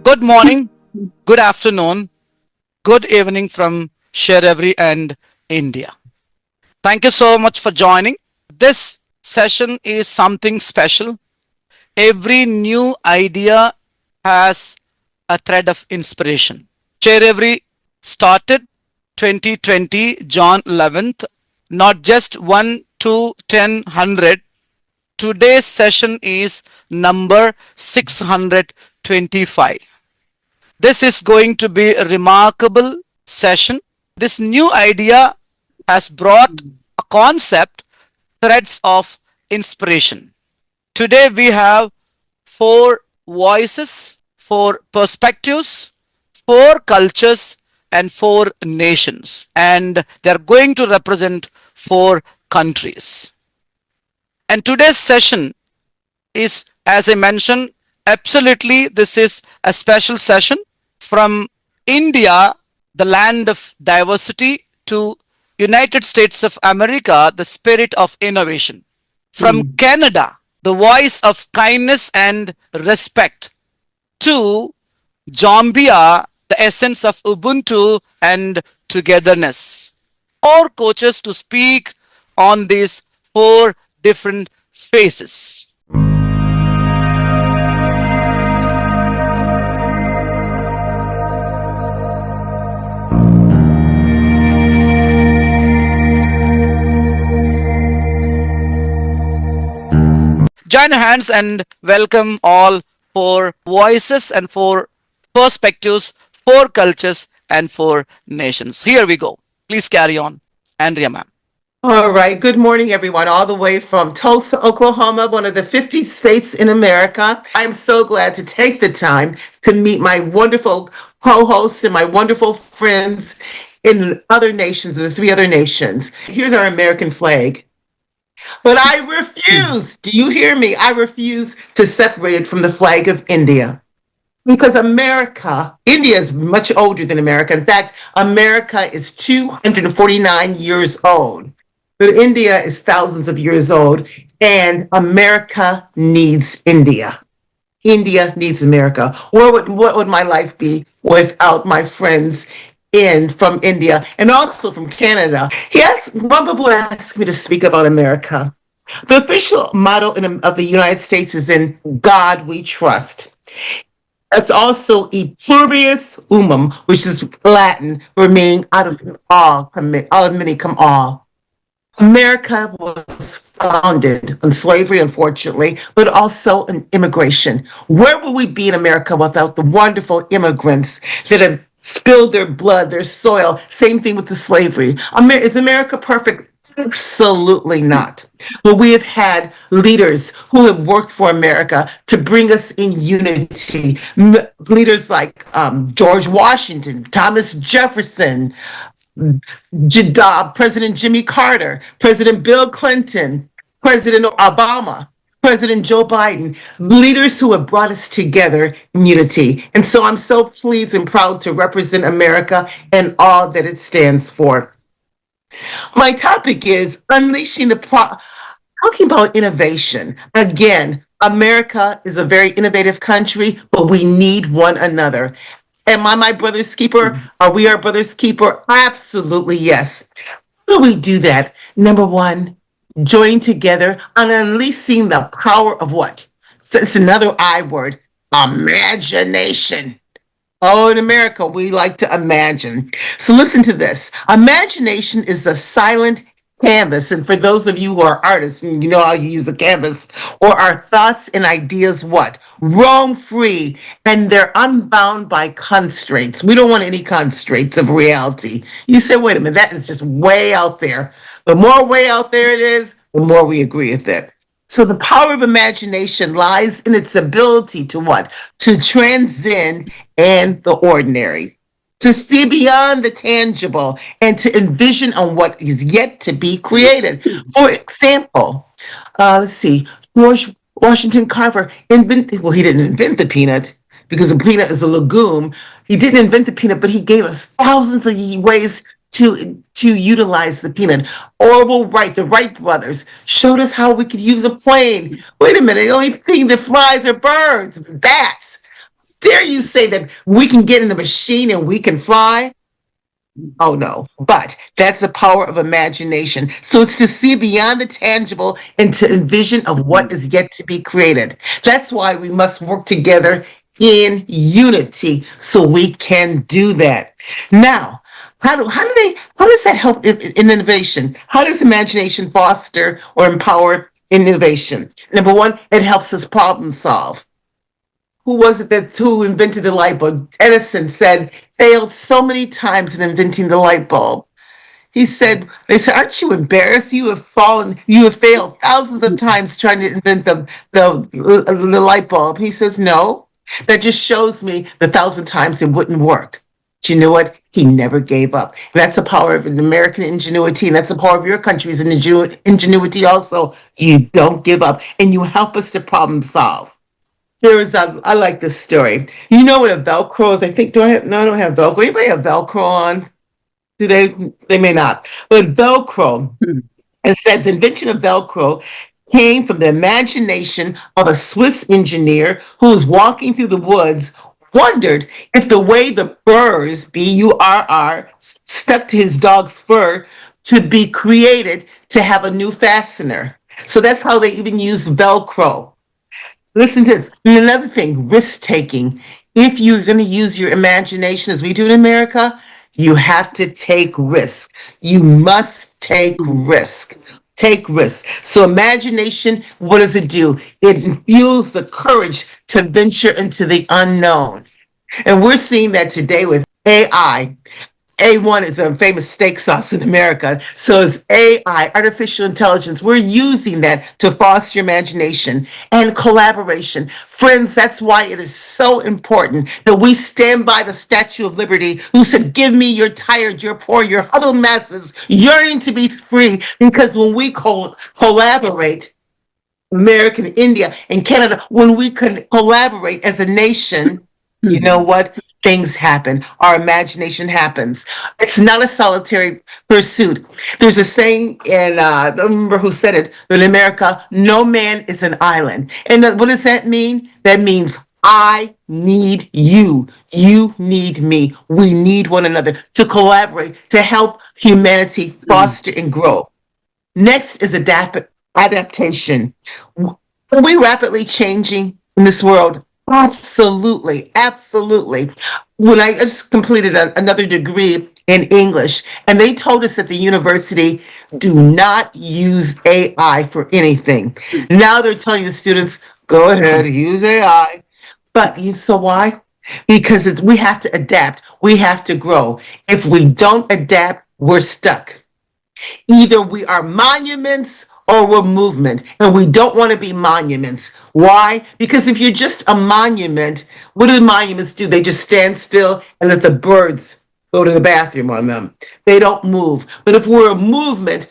Good morning, good afternoon, good evening from sharEvery and India. Thank you so much for joining. This session is something special. Every new idea has a thread of inspiration. sharEvery started 2020 John 11th, not just 1, 2, 10, 100. Today's session is number 625. This is going to be a remarkable session. This new idea has brought a concept, threads of inspiration. Today we have four voices, four perspectives, four cultures, and four nations. And they're going to represent four countries. And today's session is, as I mentioned, absolutely this is a special session from India, the land of diversity, to United States of America, the spirit of innovation. From Canada, the voice of kindness and respect, to Zambia, the essence of Ubuntu and togetherness. Or coaches to speak on these four different faces. Join hands and welcome all four voices and four perspectives, four cultures, and four nations. Here we go. Please carry on. Andrea, ma'am. All right. Good morning, everyone, all the way from Tulsa, Oklahoma, one of the 50 states in America. I'm so glad to take the time to meet my wonderful co-hosts and my wonderful friends in other nations, the three other nations. Here's our American flag. But I refuse, do you hear me? I refuse to separate it from the flag of India. Because India is much older than America. In fact, America is 249 years old. But India is thousands of years old. And America needs India. India needs America. What would my life be without my friends from India and also from Canada? Rambabu asked me to speak about America. The official motto of the United States is "In God We Trust." It's also "E pluribus unum," which is Latin, for meaning out of many come all. America was founded on slavery, unfortunately, but also on immigration. Where would we be in America without the wonderful immigrants that have spilled their blood, their soil? Same thing with the slavery. Is America perfect? Absolutely not. But we have had leaders who have worked for America to bring us in unity. Leaders like George Washington, Thomas Jefferson, President Jimmy Carter, President Bill Clinton, President Obama, President Joe Biden, leaders who have brought us together in unity. And so I'm so pleased and proud to represent America and all that it stands for. My topic is unleashing talking about innovation. Again, America is a very innovative country, but we need one another. Am I my brother's keeper? Are we our brother's keeper? Absolutely, yes. How do we do that? Number one, join together on unleashing the power of what? So it's another I word, imagination. Oh, in America, we like to imagine. So listen to this. Imagination is the silent canvas. And for those of you who are artists, and you know how you use a canvas, or our thoughts and ideas, what? Roam free, and they're unbound by constraints. We don't want any constraints of reality. You say, wait a minute, that is just way out there. The more way out there it is, the more we agree with it. So the power of imagination lies in its ability to what? To transcend and the ordinary, to see beyond the tangible, and to envision on what is yet to be created. For example, George Washington Carver he didn't invent the peanut, because the peanut is a legume. He didn't invent the peanut, but he gave us thousands of ways to utilize the peanut. Orville Wright, the Wright brothers, showed us how we could use a plane. Wait a minute, the only thing that flies are birds, bats. Dare you say that we can get in a machine and we can fly? Oh no, but that's the power of imagination. So it's to see beyond the tangible and to envision of what is yet to be created. That's why we must work together in unity so we can do that. Now, how does that help in innovation? How does imagination foster or empower innovation? Number one, it helps us problem solve. Who was it that who invented the light bulb? Edison said failed so many times in inventing the light bulb. They said, aren't you embarrassed? You have failed thousands of times trying to invent the light bulb. He says, no, that just shows me the thousand times it wouldn't work. But you know what? He never gave up. And that's the power of an American ingenuity, and that's the power of your country's ingenuity also. You don't give up, and you help us to problem solve. I like this story. You know what a Velcro is? I think, I don't have Velcro. Anybody have Velcro on? Do they? They may not. But Velcro, it says invention of Velcro came from the imagination of a Swiss engineer who was walking through the woods, wondered if the way the burrs, B-U-R-R, stuck to his dog's fur to be created to have a new fastener. So that's how they even use Velcro. Listen to this. And another thing, risk taking. If you're going to use your imagination as we do in America, you have to take risk. You must take risk. Take risk. So imagination, what does it do? It fuels the courage to venture into the unknown. And we're seeing that today with AI. A1 is a famous steak sauce in America. So it's AI, artificial intelligence. We're using that to foster imagination and collaboration. Friends, that's why it is so important that we stand by the Statue of Liberty, who said, give me your tired, your poor, your huddled masses yearning to be free. Because when we collaborate, America, India, and Canada, when we can collaborate as a nation, you know what? Things happen. Our imagination happens. It's not a solitary pursuit. There's a saying, and I don't remember who said it, but in America, no man is an island. And what does that mean? That means I need you. You need me. We need one another to collaborate, to help humanity foster and grow. Next is adaptation. Are we rapidly changing in this world? Absolutely, absolutely. When I just completed another degree in English, and they told us at the university, do not use AI for anything. Now they're telling the students, go ahead, use AI. But so why? Because we have to adapt. We have to grow. If we don't adapt, we're stuck. Either we are monuments or we're movement, and we don't want to be monuments. Why? Because if you're just a monument, what do monuments do? They just stand still and let the birds go to the bathroom on them. They don't move. But if we're a movement,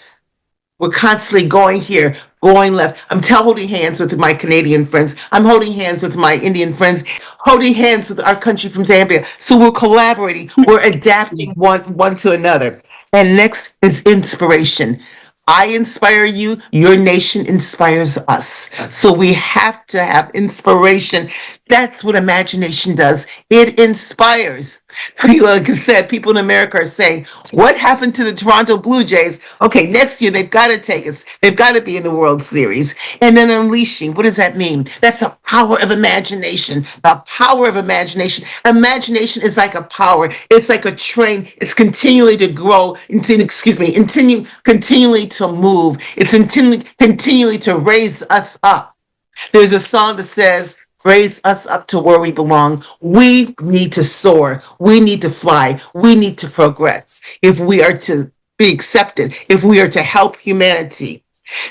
we're constantly going here, going left. I'm holding hands with my Canadian friends. I'm holding hands with my Indian friends, holding hands with our country from Zambia. So we're collaborating. We're adapting one to another. And next is inspiration. I inspire you, your nation inspires us. So we have to have inspiration. That's what imagination does. It inspires. Like I said, people in America are saying, what happened to the Toronto Blue Jays? Okay, next year they've got to take us. They've got to be in the World Series. And then unleashing, what does that mean? That's a power of imagination. The power of imagination. Imagination is like a power. It's like a train. It's continually to grow, continually to move. It's continually to raise us up. There's a song that says, raise us up to where we belong. We need to soar. We need to fly. We need to progress if we are to be accepted, if we are to help humanity.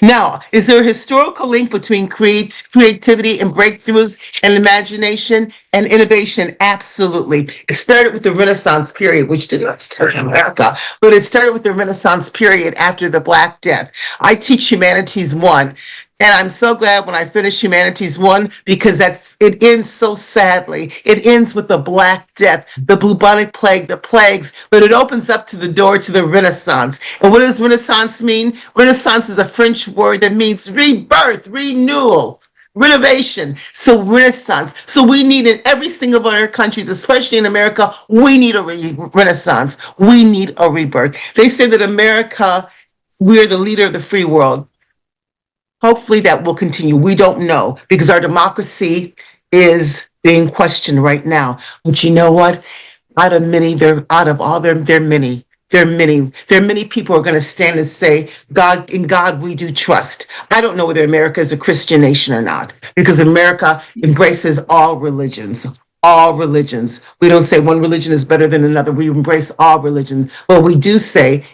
Now, is there a historical link between creativity and breakthroughs and imagination and innovation? Absolutely. It started with the Renaissance period, which did not start in America, but it started with the Renaissance period after the Black Death. I teach Humanities 1. And I'm so glad when I finish Humanities 1 because it ends so sadly. It ends with the Black Death, the bubonic plague, the plagues, but it opens up to the door to the Renaissance. And what does Renaissance mean? Renaissance is a French word that means rebirth, renewal, renovation. So Renaissance. So we need in every single one of our countries, especially in America, we need a Renaissance. We need a rebirth. They say that America, we're the leader of the free world. Hopefully that will continue. We don't know because our democracy is being questioned right now. But you know what? Out of many, out of all them, there are many. There are many. There are many people who are going to stand and say, "God, in God we do trust." I don't know whether America is a Christian nation or not, because America embraces all religions. All religions. We don't say one religion is better than another. We embrace all religions. But we do say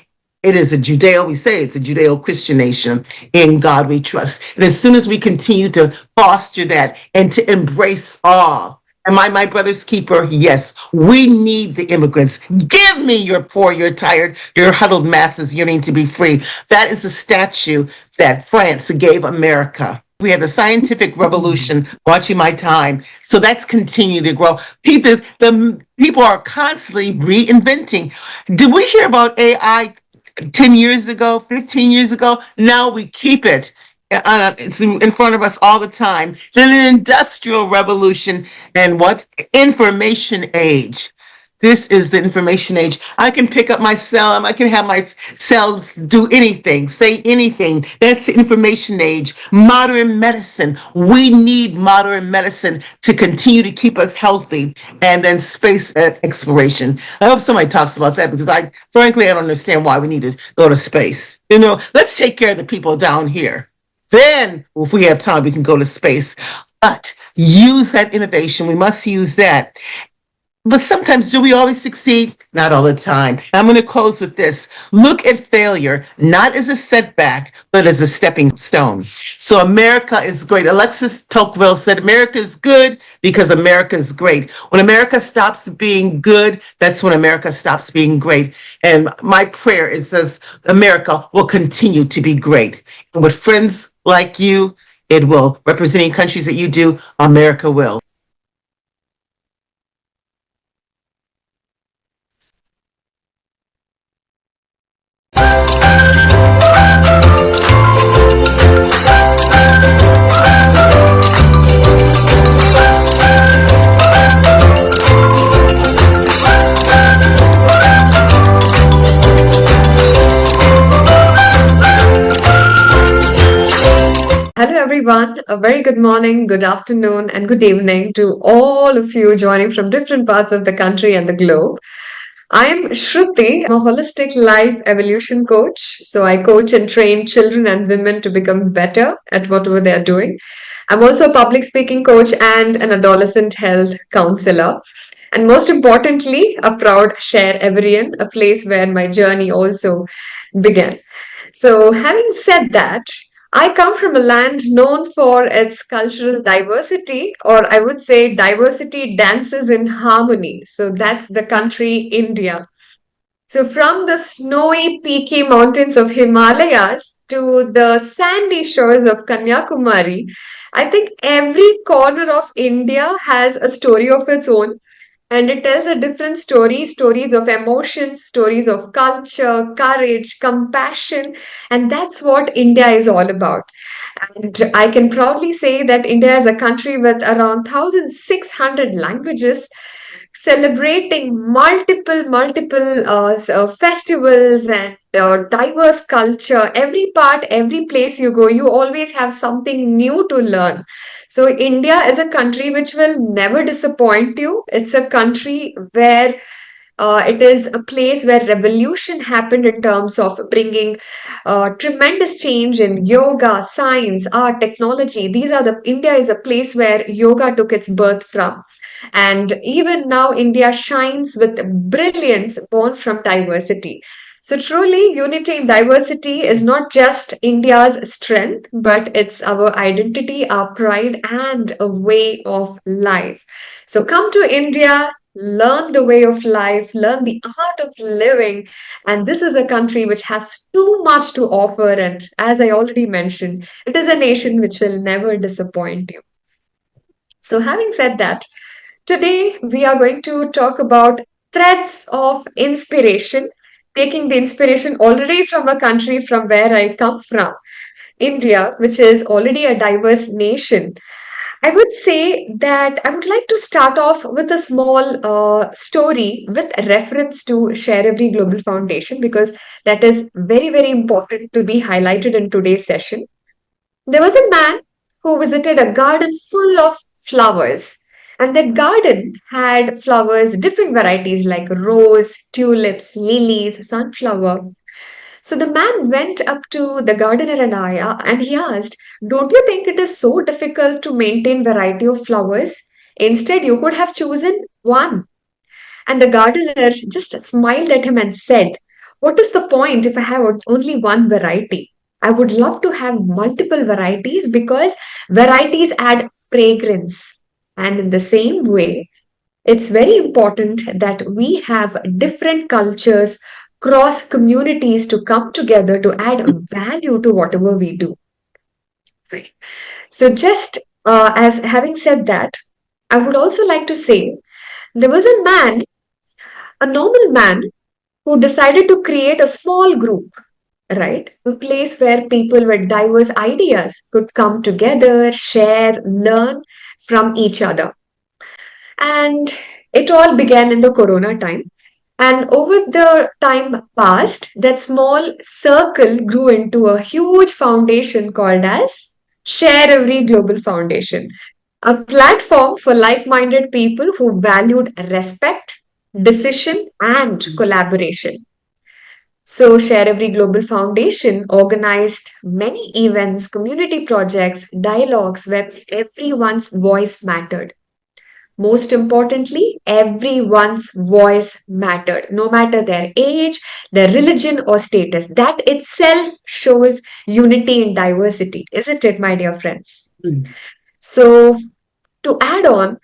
we say it's a Judeo-Christian nation. In God we trust. And as soon as we continue to foster that and to embrace all, am I my brother's keeper? Yes. We need the immigrants. Give me your poor, your tired, your huddled masses yearning to be free. That is the statue that France gave America. We had the scientific revolution watching my time. So that's continuing to grow. People are constantly reinventing. Did we hear about AI 10 years ago, 15 years ago? Now we keep it. It's in front of us all the time. Then an industrial revolution and what? Information age. This is the information age. I can pick up my cell. I can have my cells do anything, say anything. That's the information age. Modern medicine. We need modern medicine to continue to keep us healthy. And then space exploration. I hope somebody talks about that because frankly, I don't understand why we need to go to space. Let's take care of the people down here. Then, if we have time, we can go to space. But use that innovation. We must use that. But sometimes, do we always succeed? Not all the time. I'm going to close with this. Look at failure, not as a setback, but as a stepping stone. So America is great. Alexis Tocqueville said, America is good because America is great. When America stops being good, that's when America stops being great. And my prayer is that America will continue to be great. And with friends like you, it will. Representing countries that you do, America will. Hello, everyone. A very good morning, good afternoon, and good evening to all of you joining from different parts of the country and the globe. I'm Shruthi. I'm a holistic life evolution coach. So I coach and train children and women to become better at whatever they're doing. I'm also a public speaking coach and an adolescent health counselor. And most importantly, a proud sharEverian, a place where my journey also began. So, having said that, I come from a land known for its cultural diversity, or I would say diversity dances in harmony. So, that's the country India. So, from the snowy, peaky mountains of Himalayas to the sandy shores of Kanyakumari, I think every corner of India has a story of its own, and it tells a different story, stories of emotions, stories of culture, courage, compassion. And that's what India is all about. And I can proudly say that India is a country with around 1,600 languages, celebrating multiple festivals and diverse culture. Every part, every place you go, you always have something new to learn. So India is a country which will never disappoint you. It's a country where it is a place where revolution happened in terms of bringing tremendous change in yoga, science, art, technology. India is a place where yoga took its birth from. And even now, India shines with brilliance born from diversity. So, truly, unity in diversity is not just India's strength, but it's our identity, our pride, and a way of life. So, come to India, learn the way of life, learn the art of living. And this is a country which has too much to offer. And as I already mentioned, it is a nation which will never disappoint you. So, having said that, today we are going to talk about threads of inspiration, taking the inspiration already from a country from where I come from, India, which is already a diverse nation. I would say that I would like to start off with a small story with reference to sharEvery Global Foundation because that is very, very important to be highlighted in today's session. There was a man who visited a garden full of flowers, and that garden had flowers, different varieties like rose, tulips, lilies, sunflower. So the man went up to the gardener and he asked, "Don't you think it is so difficult to maintain variety of flowers? Instead, you could have chosen one." And the gardener just smiled at him and said, "What is the point if I have only one variety? I would love to have multiple varieties because varieties add fragrance. And in the same way, it's very important that we have different cultures, cross communities to come together to add value to whatever we do. Right. So, just as having said that, I would also like to say there was a man, a normal man, who decided to create a small group, right? A place where people with diverse ideas could come together, share, learn from each other. And it all began in the corona time. And over the time passed, that small circle grew into a huge foundation called as sharEvery Global Foundation, a platform for like minded people who valued respect, decision, and collaboration. So, sharEvery Global Foundation organized many events, community projects, dialogues where everyone's voice mattered. Most importantly, everyone's voice mattered, no matter their age, their religion, or status. That itself shows unity in diversity, isn't it, my dear friends? So, to add on,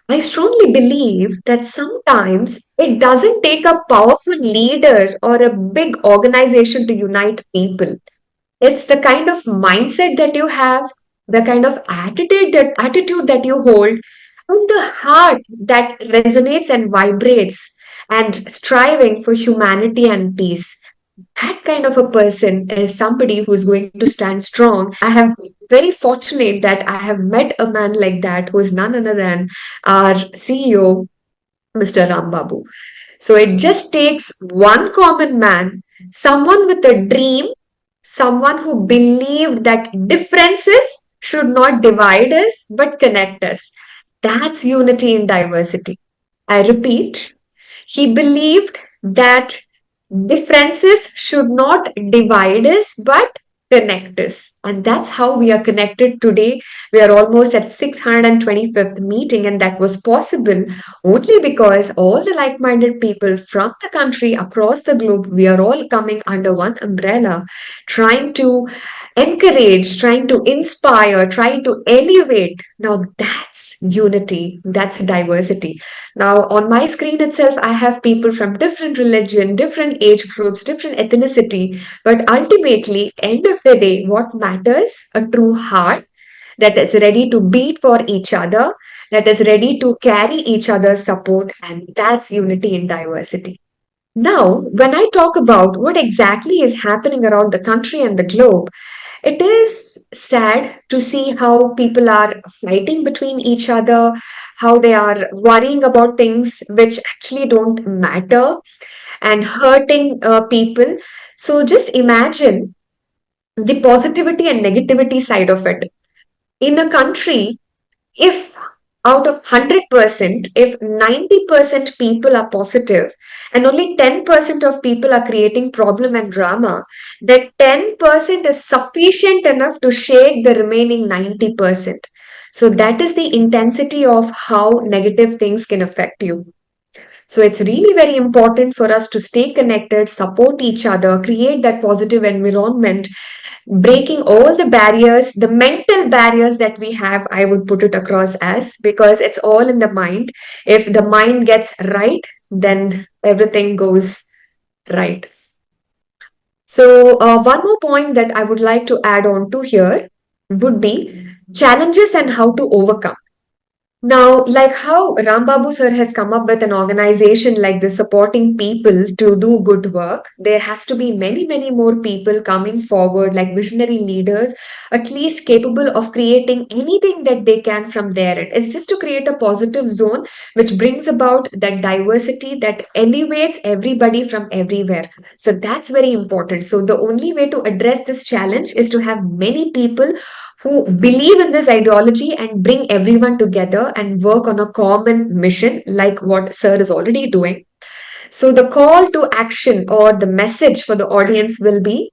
I strongly believe that sometimes it doesn't take a powerful leader or a big organization to unite people. It's the kind of mindset that you have, the kind of attitude that you hold, and the heart that resonates and vibrates and striving for humanity and peace. That kind of a person is somebody who's going to stand strong. I have very fortunate that I have met a man like that who is none other than our CEO, Mr. Rambabu. So it just takes one common man, someone with a dream, someone who believed that differences should not divide us but connect us. That's unity in diversity. I repeat, he believed that differences should not divide us but connect us. And that's how we are connected today. We are almost at 625th meeting, and that was possible only because all the like-minded people from the country across the globe, we are all coming under one umbrella, trying to encourage, trying to inspire, trying to elevate. Now that's unity, that's diversity. Now, on my screen itself, I have people from different religion, different age groups, different ethnicity. But ultimately, end of the day, what matters? A true heart that is ready to beat for each other, that is ready to carry each other's support, and that's unity in diversity. Now, when I talk about what exactly is happening around the country and the globe, it is sad to see how people are fighting between each other, how they are worrying about things which actually don't matter and hurting people. So just imagine the positivity and negativity side of it. In a country, if out of 100%, if 90% people are positive and only 10% of people are creating problem and drama, that 10% is sufficient enough to shake the remaining 90%. So that is the intensity of how negative things can affect you. So it's really very important for us to stay connected, support each other, create that positive environment, breaking all the barriers, the mental barriers that we have, I would put it across as, because it's all in the mind. If the mind gets right, then everything goes right. So, one more point that I would like to add on to here would be challenges and how to overcome. Now, like how Rambabu sir has come up with an organization like this supporting people to do good work, there has to be many, many more people coming forward, like visionary leaders, at least capable of creating anything that they can from their end. It's just to create a positive zone which brings about that diversity that elevates everybody from everywhere. So that's very important. So the only way to address this challenge is to have many people who believe in this ideology and bring everyone together and work on a common mission, like what Sir is already doing. So, the call to action or the message for the audience will be,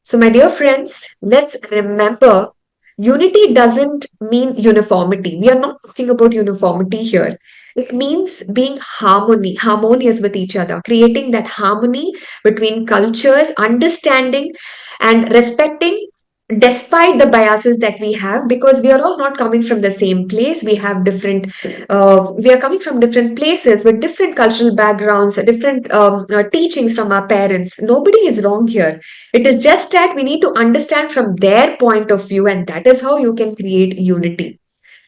so, my dear friends, let's remember unity doesn't mean uniformity. We are not talking about uniformity here. It means being harmonious with each other, creating that harmony between cultures, understanding and respecting despite the biases that we have, because we are all not coming from the same place. We have different we are coming from different places with different cultural backgrounds, different teachings from our parents. Nobody is wrong here. It is just that we need to understand from their point of view, and that is how you can create unity.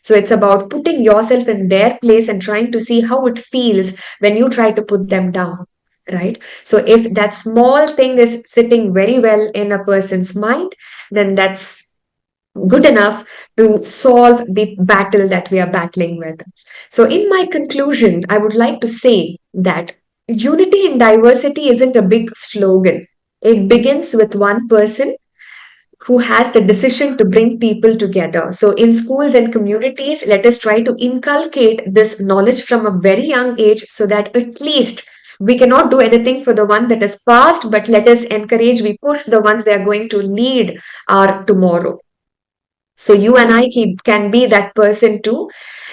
So it's about putting yourself in their place and trying to see how it feels when you try to put them down, right? So if that small thing is sitting very well in a person's mind, then that's good enough to solve the battle that we are battling with. So, in my conclusion, I would like to say that unity in diversity isn't a big slogan. It begins with one person who has the decision to bring people together. So, in schools and communities, let us try to inculcate this knowledge from a very young age so that at least we cannot do anything for the one that is past, but let us encourage, we push the ones that are going to lead our tomorrow. So you and I can be that person too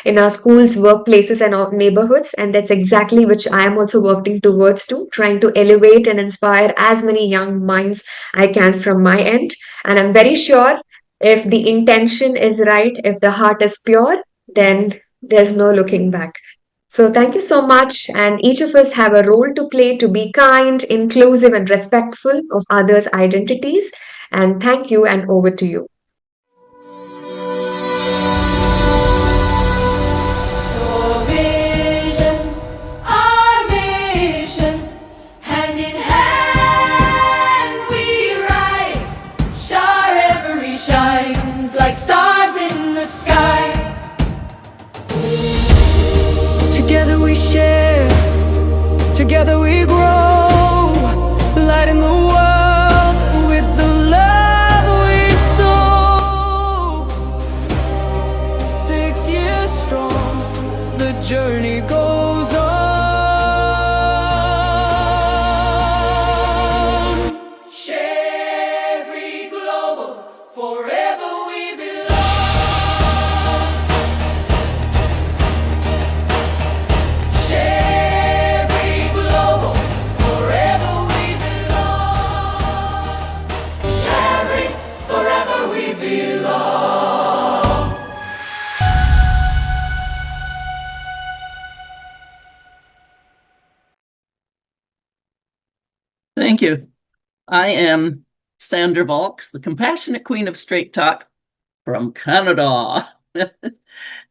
in our schools, workplaces, and our neighborhoods. And that's exactly which I am also working towards too, trying to elevate and inspire as many young minds I can from my end. And I'm very sure if the intention is right, if the heart is pure, then there's no looking back. So thank you so much. And each of us have a role to play to be kind, inclusive, and respectful of others' identities. And thank you, and over to you. Your vision, our mission, hand in hand we rise. sharEvery shines like stars in the skies. Together we share, together we grow, light in the world with the love we sow. 6 years strong, the journey goes on. sharEvery global, forever we belong. sharEvery global, forever we belong. sharEvery, forever we belong. Thank you. I am Sandra Valks, the compassionate queen of straight talk from Canada.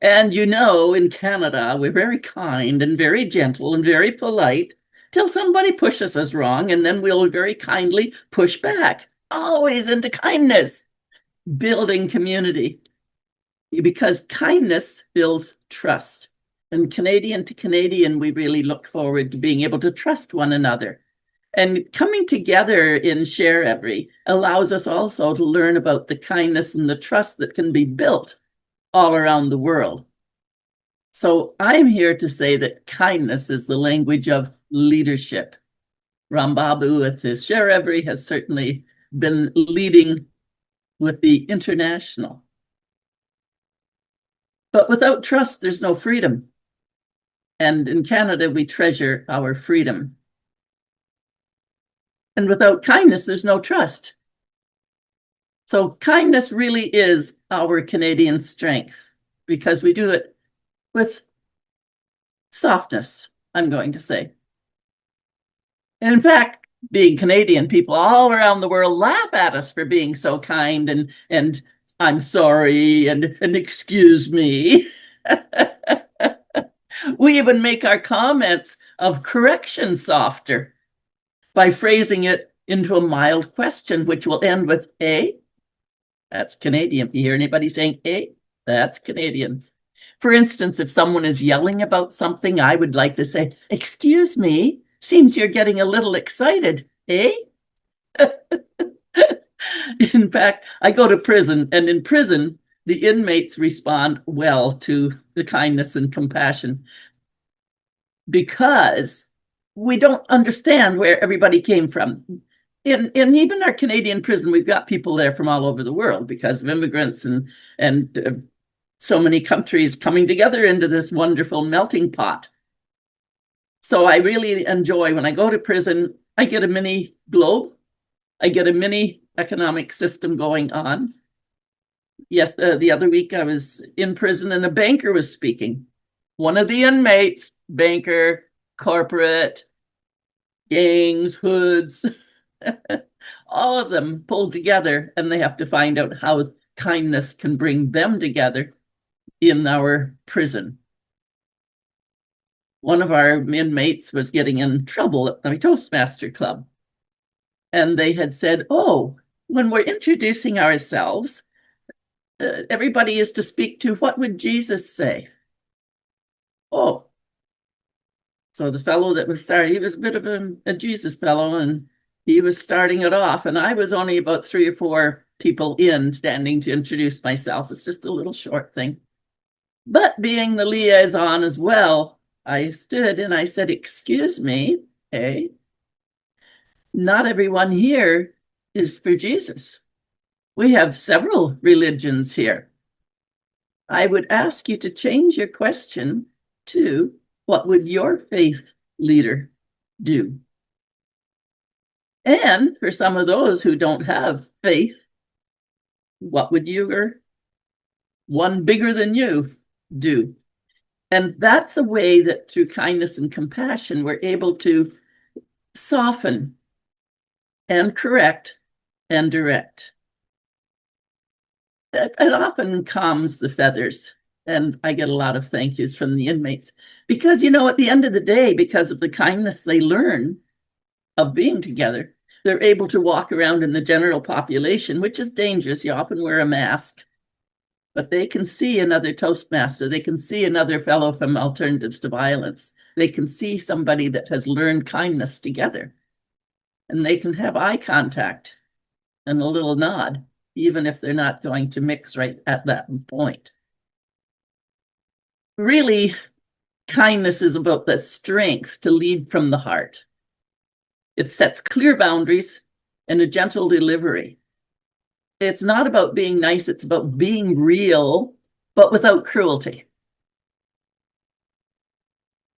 And you know, in Canada, we're very kind and very gentle and very polite till somebody pushes us wrong, and then we'll very kindly push back, always into kindness, building community. Because kindness builds trust. And Canadian to Canadian, we really look forward to being able to trust one another. And coming together in sharEvery allows us also to learn about the kindness and the trust that can be built all around the world. So I'm here to say that kindness is the language of leadership. Rambabu with his sharEvery has certainly been leading with the international. But without trust, there's no freedom. And in Canada, we treasure our freedom. And without kindness, there's no trust. So kindness really is our Canadian strength because we do it with softness, I'm going to say. And in fact, being Canadian, people all around the world laugh at us for being so kind and I'm sorry and excuse me. We even make our comments of correction softer by phrasing it into a mild question, which will end with A. That's Canadian. You hear anybody saying A? That's Canadian. For instance, if someone is yelling about something, I would like to say, excuse me, seems you're getting a little excited, eh? In fact, I go to prison, and in prison, the inmates respond well to the kindness and compassion because we don't understand where everybody came from. In even our Canadian prison, we've got people there from all over the world because of immigrants and so many countries coming together into this wonderful melting pot. So I really enjoy when I go to prison, I get a mini globe. I get a mini economic system going on. Yes, the other week I was in prison and a banker was speaking. One of the inmates, banker, corporate, gangs, hoods, all of them pulled together, and they have to find out how kindness can bring them together in our prison. One of our inmates was getting in trouble at the Toastmaster Club. And they had said, oh, when we're introducing ourselves, everybody is to speak to what would Jesus say? Oh. So the fellow that was starting, he was a bit of a Jesus fellow, and he was starting it off. And I was only about 3 or 4 people in standing to introduce myself. It's just a little short thing. But being the liaison as well, I stood and I said, excuse me, hey, not everyone here is for Jesus. We have several religions here. I would ask you to change your question to, what would your faith leader do? And for some of those who don't have faith, what would your one bigger than you do? And that's a way that through kindness and compassion, we're able to soften and correct and direct. It often calms the feathers. And I get a lot of thank yous from the inmates because, at the end of the day, because of the kindness they learn of being together, they're able to walk around in the general population, which is dangerous. You often wear a mask, but they can see another Toastmaster. They can see another fellow from Alternatives to Violence. They can see somebody that has learned kindness together, and they can have eye contact and a little nod, even if they're not going to mix right at that point. Really, kindness is about the strength to lead from the heart. It sets clear boundaries and a gentle delivery. It's not about being nice, it's about being real, but without cruelty.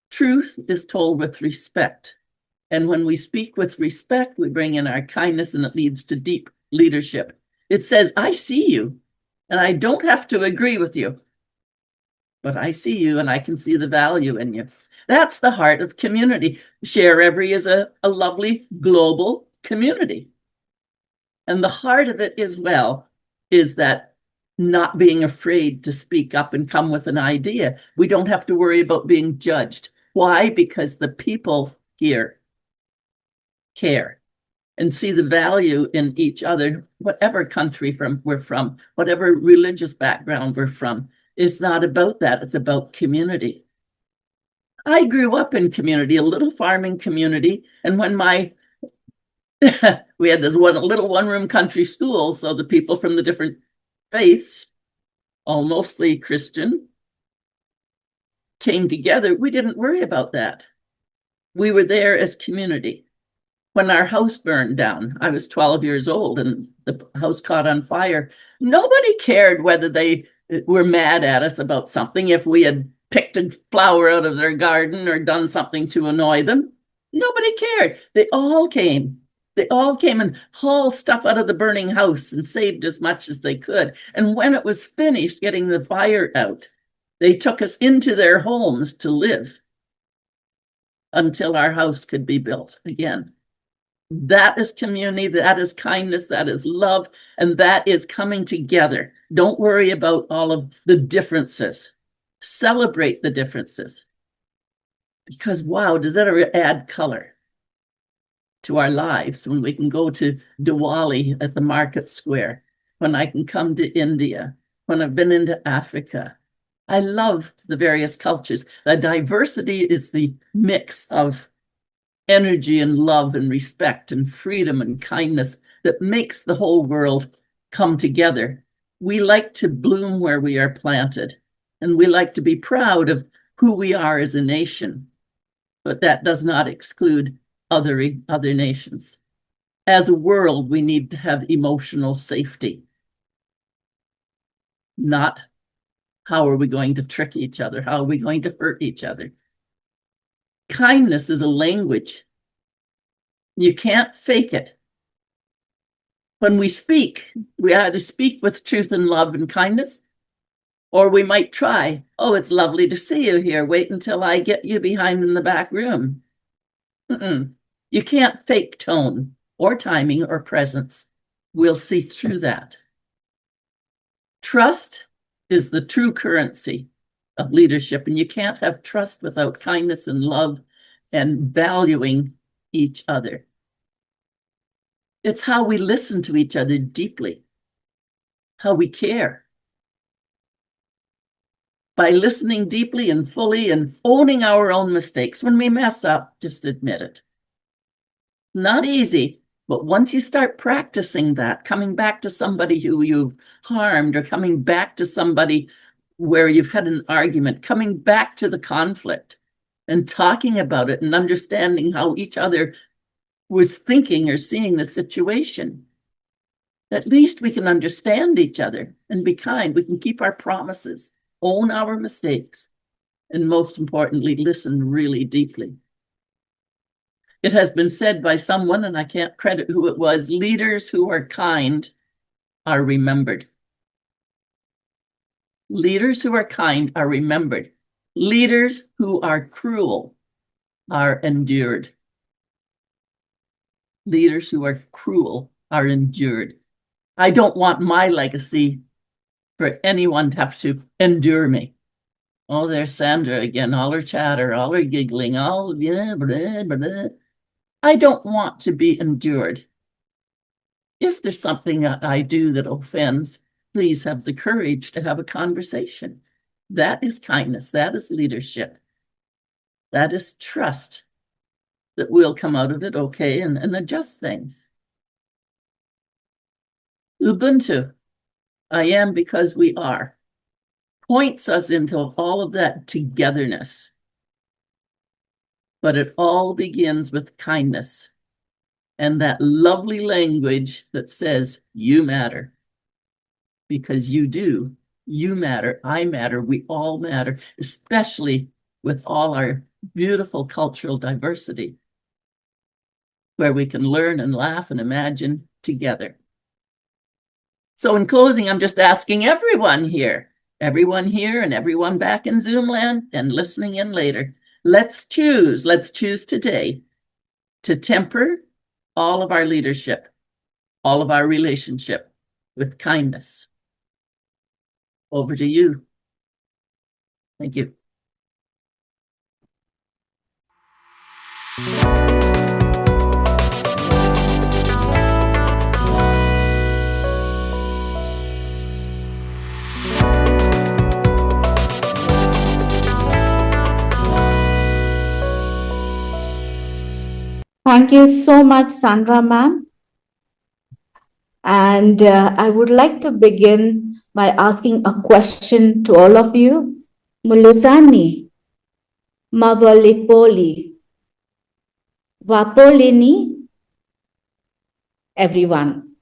Truth is told with respect. And when we speak with respect, we bring in our kindness, and it leads to deep leadership. It says, I see you, and I don't have to agree with you, but I see you and I can see the value in you. That's the heart of community. sharEvery is a lovely global community. And the heart of it as well is that not being afraid to speak up and come with an idea. We don't have to worry about being judged. Why? Because the people here care and see the value in each other, whatever country we're from, whatever religious background we're from. It's not about that. It's about community. I grew up in community, a little farming community. And when we had this little one-room country school, so the people from the different faiths, all mostly Christian, came together. We didn't worry about that. We were there as community. When our house burned down, I was 12 years old and the house caught on fire. Nobody cared whether they were mad at us about something. If we had picked a flower out of their garden or done something to annoy them. Nobody cared. They all came. They all came and hauled stuff out of the burning house and saved as much as they could. And when it was finished getting the fire out, they took us into their homes to live until our house could be built again. That is community, that is kindness, that is love, and that is coming together. Don't worry about all of the differences. Celebrate the differences. Because wow, does that ever add color to our lives when we can go to Diwali at the market square, when I can come to India, when I've been into Africa. I love the various cultures. The diversity is the mix of energy and love and respect and freedom and kindness that makes the whole world come together. We like to bloom where we are planted, and we like to be proud of who we are as a nation, but that does not exclude other nations. As a world, we need to have emotional safety, not how are we going to trick each other? How are we going to hurt each other? Kindness is a language. You can't fake it. When we speak, we either speak with truth and love and kindness, or we might try, oh, it's lovely to see you here. Wait until I get you behind in the back room. You can't fake tone or timing or presence. We'll see through that. Trust is the true currency of leadership, and you can't have trust without kindness and love and valuing each other. It's how we listen to each other deeply, how we care. By listening deeply and fully and owning our own mistakes. When we mess up, just admit it. Not easy, but once you start practicing that, coming back to somebody who you've harmed, or coming back to somebody where you've had an argument, coming back to the conflict and talking about it and understanding how each other was thinking or seeing the situation, at least we can understand each other and be kind. We can keep our promises, own our mistakes, and most importantly, listen really deeply. It has been said by someone, and I can't credit who it was, leaders who are kind are remembered. Leaders who are kind are remembered. Leaders who are cruel are endured. Leaders who are cruel are endured. I don't want my legacy for anyone to have to endure me. Oh, there's Sandra again, all her chatter, all her giggling, all blah, blah, blah. I don't want to be endured. If there's something I do that offends, please have the courage to have a conversation. That is kindness. That is leadership. That is trust that we'll come out of it okay and adjust things. Ubuntu, I am because we are, points us into all of that togetherness. But it all begins with kindness and that lovely language that says, you matter. Because you do. You matter. I matter. We all matter, especially with all our beautiful cultural diversity, where we can learn and laugh and imagine together. So in closing, I'm just asking everyone here and everyone back in Zoom land and listening in later, let's choose today to temper all of our leadership, all of our relationship with kindness. Over to you. Thank you. Thank you so much, Sandra ma'am. And I would like to begin by asking a question to all of you. Mulusani, Mavalipoli, Vapolini, everyone,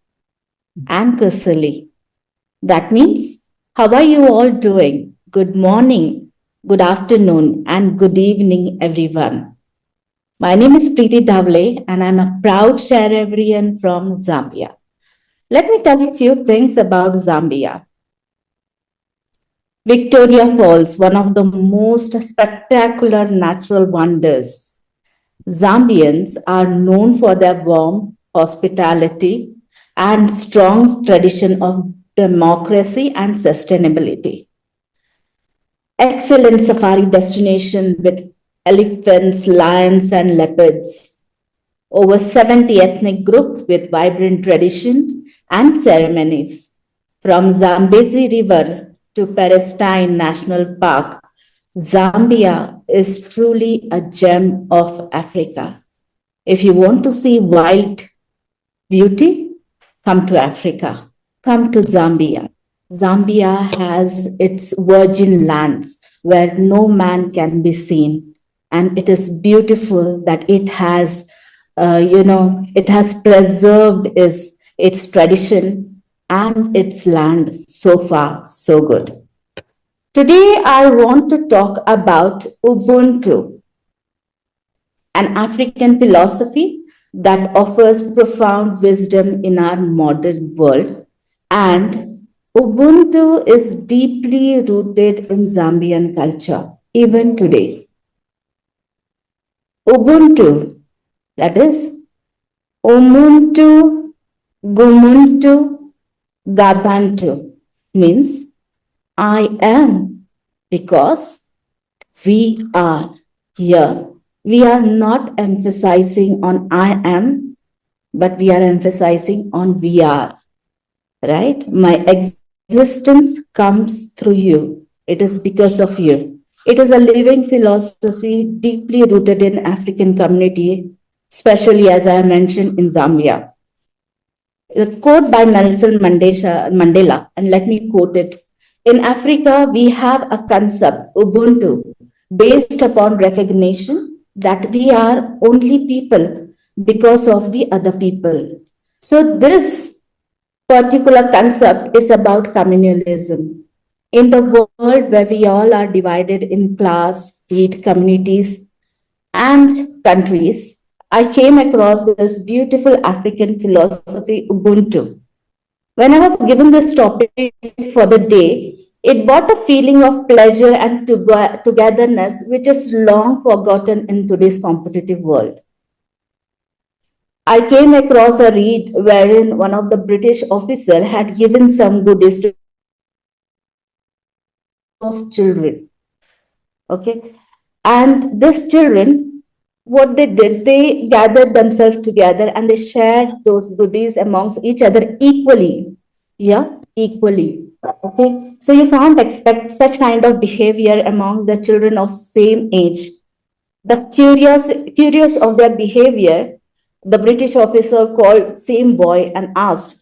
and Kusali. That means, how are you all doing? Good morning. good afternoon, and good evening, everyone. My name is Preeti Dhavle, and I'm a proud sharEverian from Zambia. Let me tell you a few things about Zambia. Victoria Falls, one of the most spectacular natural wonders. Zambians are known for their warmth, hospitality, and strong tradition of democracy and sustainability. Excellent safari destination with elephants, lions, and leopards. Over 70 ethnic groups with vibrant tradition and ceremonies. From Zambezi River to Palestine National Park, Zambia is truly a gem of Africa. If you want to see wild beauty, come to Africa. Come to Zambia. Zambia has its virgin lands where no man can be seen. And it is beautiful that it has preserved its tradition and its land so far, so good. Today, I want to talk about Ubuntu, an African philosophy that offers profound wisdom in our modern world. And Ubuntu is deeply rooted in Zambian culture, even today. Ubuntu, that is Umuntu, Gumuntu, Gabantu, means I am, because we are here. We are not emphasizing on I am, but we are emphasizing on we are, right? My existence comes through you. It is because of you. It is a living philosophy deeply rooted in African community, especially as I mentioned in Zambia. The quote by Nelson Mandela, and let me quote it. In Africa, we have a concept, Ubuntu, based upon recognition that we are only people because of the other people. So this particular concept is about communalism. In the world where we all are divided in class, creed, communities, and countries, I came across this beautiful African philosophy, Ubuntu. When I was given this topic for the day, it brought a feeling of pleasure and togetherness, which is long forgotten in today's competitive world. I came across a read wherein one of the British officer had given some goodies to of children. Okay, and these children, what they did, they gathered themselves together and they shared those goodies amongst each other equally. Yeah, equally. Okay, so you can't expect such kind of behavior amongst the children of same age. The curious of their behavior, the British officer called same boy and asked,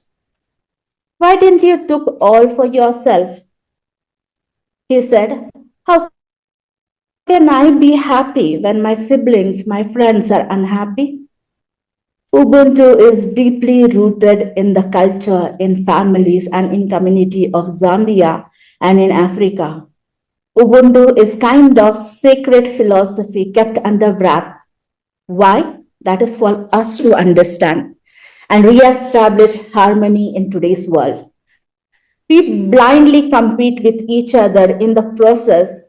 "Why didn't you took all for yourself?" He said, "How can I be happy when my siblings, my friends are unhappy?" Ubuntu is deeply rooted in the culture, in families, and in community of Zambia and in Africa. Ubuntu is kind of sacred philosophy kept under wrap. Why? That is for us to understand and re-establish harmony in today's world. We blindly compete with each other in the process.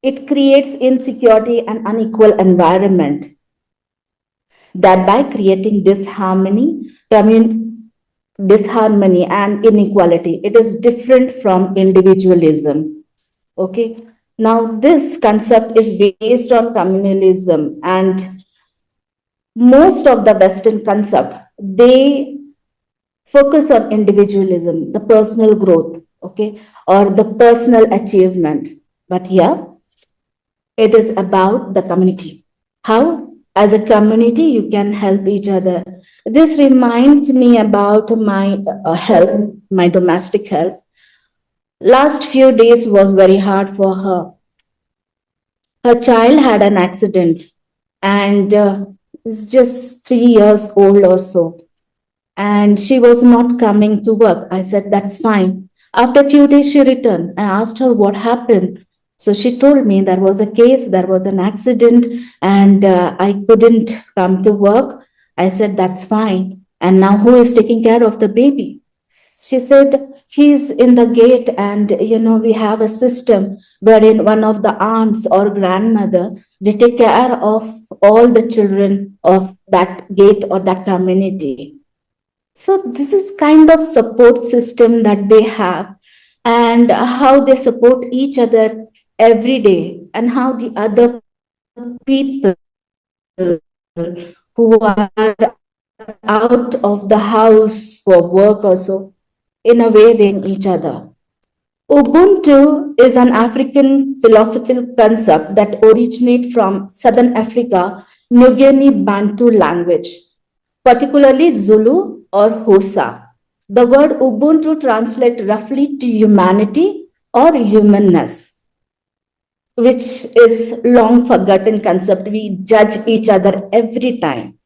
It creates insecurity and unequal environment, thereby creating disharmony and inequality. It is different from individualism. Okay. Now, this concept is based on communalism, and most of the Western concept, they focus on individualism, the personal growth, okay, or the personal achievement. But here, it is about the community. How, as a community, you can help each other. This reminds me about my health, my domestic health. Last few days was very hard for her. Her child had an accident, and it's just 3 years old or so. And she was not coming to work. I said, "That's fine." After a few days, she returned. I asked her what happened. So she told me there was a case, there was an accident, and I couldn't come to work. I said, that's fine. And now who is taking care of the baby? She said, he's in the gate, and we have a system wherein one of the aunts or grandmother, they take care of all the children of that gate or that community. So this is kind of support system that they have, and how they support each other every day, and how the other people who are out of the house for work also, in a way they each other. Ubuntu is an African philosophical concept that originates from Southern Africa, New Guinea Bantu language, particularly Zulu or Hosa. The word Ubuntu translates roughly to humanity or humanness, which is long forgotten concept. We judge each other every time.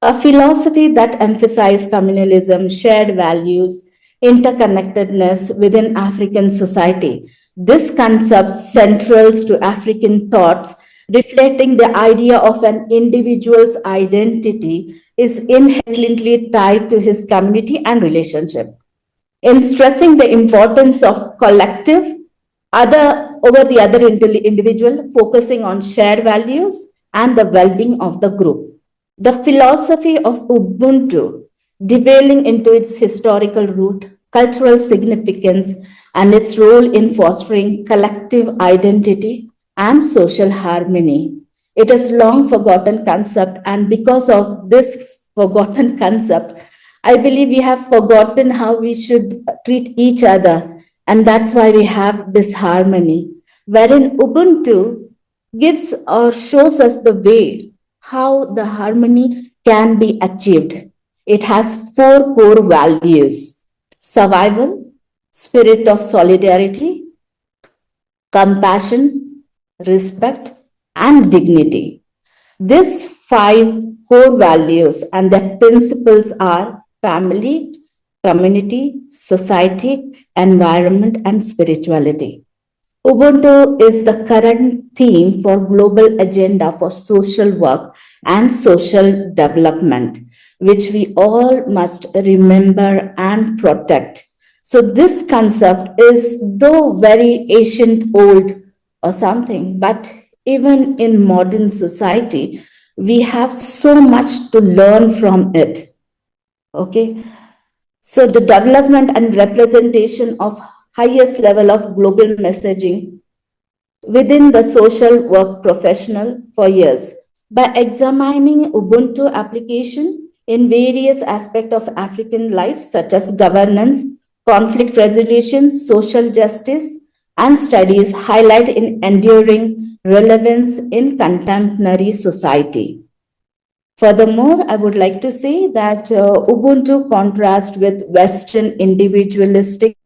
A philosophy that emphasizes communalism, shared values, interconnectedness within African society. This concept central to African thoughts, reflecting the idea of an individual's identity, is inherently tied to his community and relationship. In stressing the importance of collective other over the other individual, focusing on shared values and the well-being of the group. The philosophy of Ubuntu, delving into its historical root, cultural significance, and its role in fostering collective identity and social harmony. It is long forgotten concept, and because of this forgotten concept, I believe we have forgotten how we should treat each other, and that's why we have this harmony, wherein Ubuntu gives or shows us the way how the harmony can be achieved. It has four core values: survival, spirit of solidarity, compassion, respect, and dignity. These five core values and their principles are family, community, society, environment, and spirituality. Ubuntu is the current theme for global agenda for social work and social development, which we all must remember and protect. So this concept is though very ancient old or something, but even in modern society, we have so much to learn from it. Okay. So the development and representation of highest level of global messaging within the social work professional for years. By examining Ubuntu application in various aspects of African life, such as governance, conflict resolution, social justice, and studies highlight in enduring relevance in contemporary society. Furthermore, I would like to say that Ubuntu contrasts with Western individualistic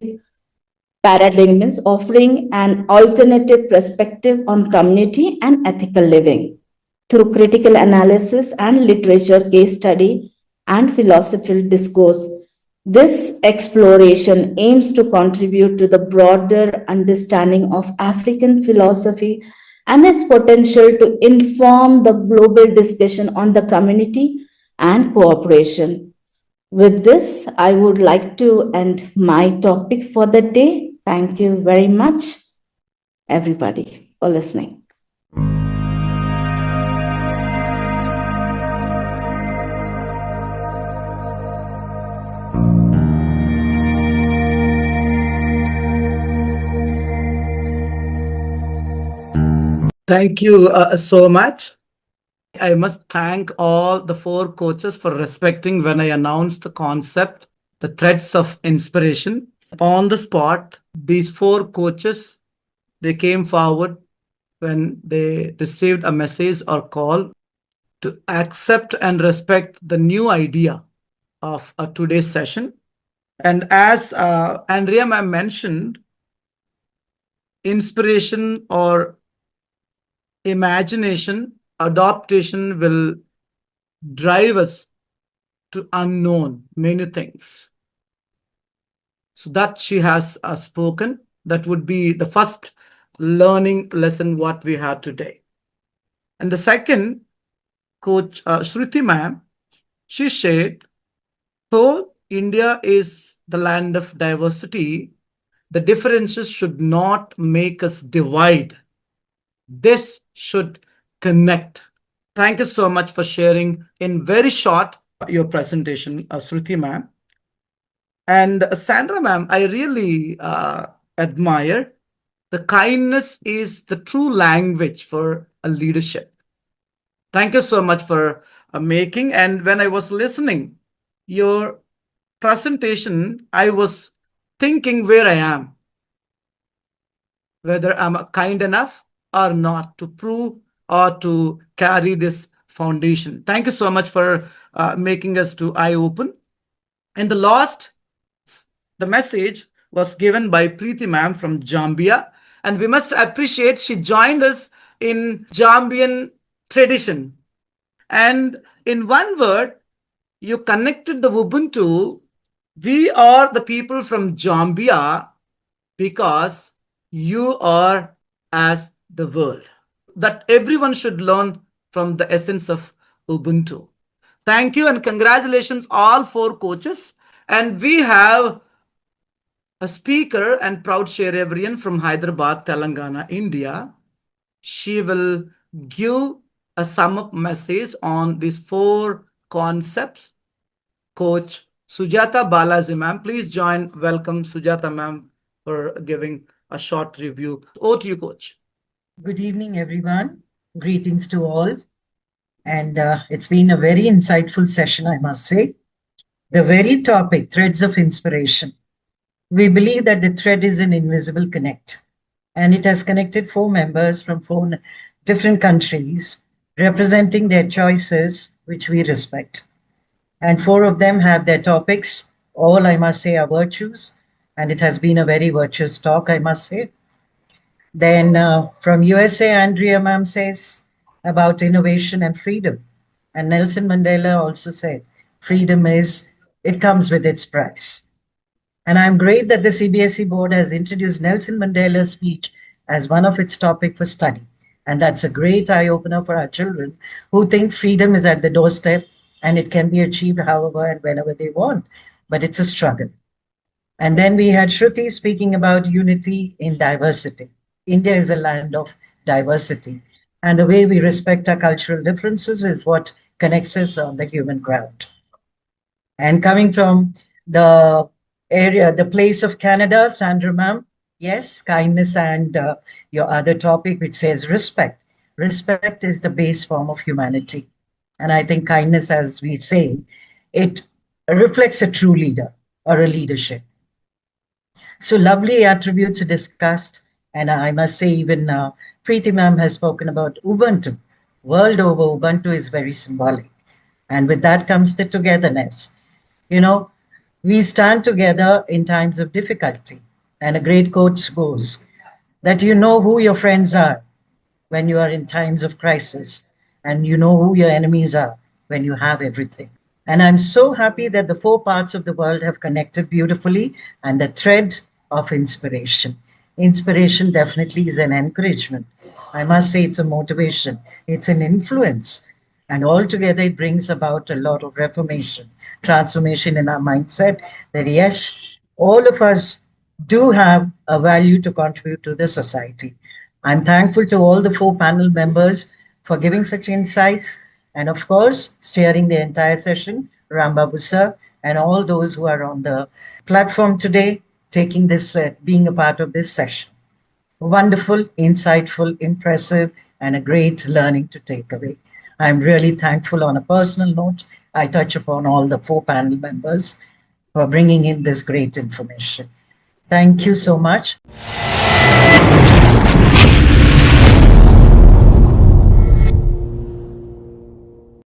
paradigms, offering an alternative perspective on community and ethical living. Through critical analysis and literature, case study, and philosophical discourse, this exploration aims to contribute to the broader understanding of African philosophy and its potential to inform the global discussion on the community and cooperation. With this, I would like to end my topic for the day. Thank you very much, everybody, for listening. Thank you so much. I must thank all the four coaches for respecting when I announced the concept, the threads of inspiration. On the spot, these four coaches, they came forward when they received a message or call to accept and respect the new idea of today's session. And as Andrea ma'am mentioned, inspiration or imagination, adaptation will drive us to unknown many things. So that she has spoken. That would be the first learning lesson what we had today. And the second, Coach Shruthi ma'am, she shared, though India is the land of diversity, the differences should not make us divide. This should connect. Thank you so much for sharing in very short your presentation, Shruti ma'am. And Sandra ma'am, I really admire the kindness is the true language for a leadership. Thank you so much for making. And when I was listening your presentation, I was thinking where I am, whether I'm kind enough or not to prove or to carry this foundation. Thank you so much for making us to eye open. And the last, the message was given by Preeti ma'am from Zambia, and we must appreciate she joined us in Zambian tradition. And in one word, you connected the Ubuntu. We are the people from Zambia because you are as the world. That everyone should learn from the essence of Ubuntu. Thank you and congratulations, all four coaches. And we have a speaker and proud sharEverian from Hyderabad, Telangana, India. She will give a sum up message on these four concepts. Coach Sujatha Balaji ma'am, please join. Welcome Sujatha ma'am for giving a short review. Over to you, coach. Good evening, everyone. Greetings to all. And it's been a very insightful session, I must say. The very topic, threads of inspiration. We believe that the thread is an invisible connect, and it has connected four members from four different countries, representing their choices, which we respect. And four of them have their topics. All, I must say, are virtues. And it has been a very virtuous talk, I must say. Then from USA, Andrea ma'am says about innovation and freedom. And Nelson Mandela also said, freedom is, it comes with its price. And I'm great that the CBSE board has introduced Nelson Mandela's speech as one of its topic for study. And that's a great eye-opener for our children who think freedom is at the doorstep and it can be achieved however and whenever they want. But it's a struggle. And then we had Shruthi speaking about unity in diversity. India is a land of diversity. And the way we respect our cultural differences is what connects us on the human ground. And coming from the area, the place of Canada, Sandra ma'am, yes, kindness and your other topic, which says respect. Respect is the base form of humanity. And I think kindness, as we say, it reflects a true leader or a leadership. So lovely attributes discussed. And I must say, even Preeti ma'am has spoken about Ubuntu. World over, Ubuntu is very symbolic. And with that comes the togetherness. You know, we stand together in times of difficulty. And a great quote goes that you know who your friends are when you are in times of crisis, and you know who your enemies are when you have everything. And I'm so happy that the four parts of the world have connected beautifully, and the thread of inspiration. Inspiration definitely is an encouragement. I must say it's a motivation, it's an influence. And altogether, it brings about a lot of reformation, transformation in our mindset that yes, all of us do have a value to contribute to the society. I'm thankful to all the four panel members for giving such insights and, of course, steering the entire session, Rambabu sir, and all those who are on the platform today, taking this, being a part of this session. Wonderful, insightful, impressive, and a great learning to take away. I'm really thankful on a personal note. I touch upon all the four panel members for bringing in this great information. Thank you so much.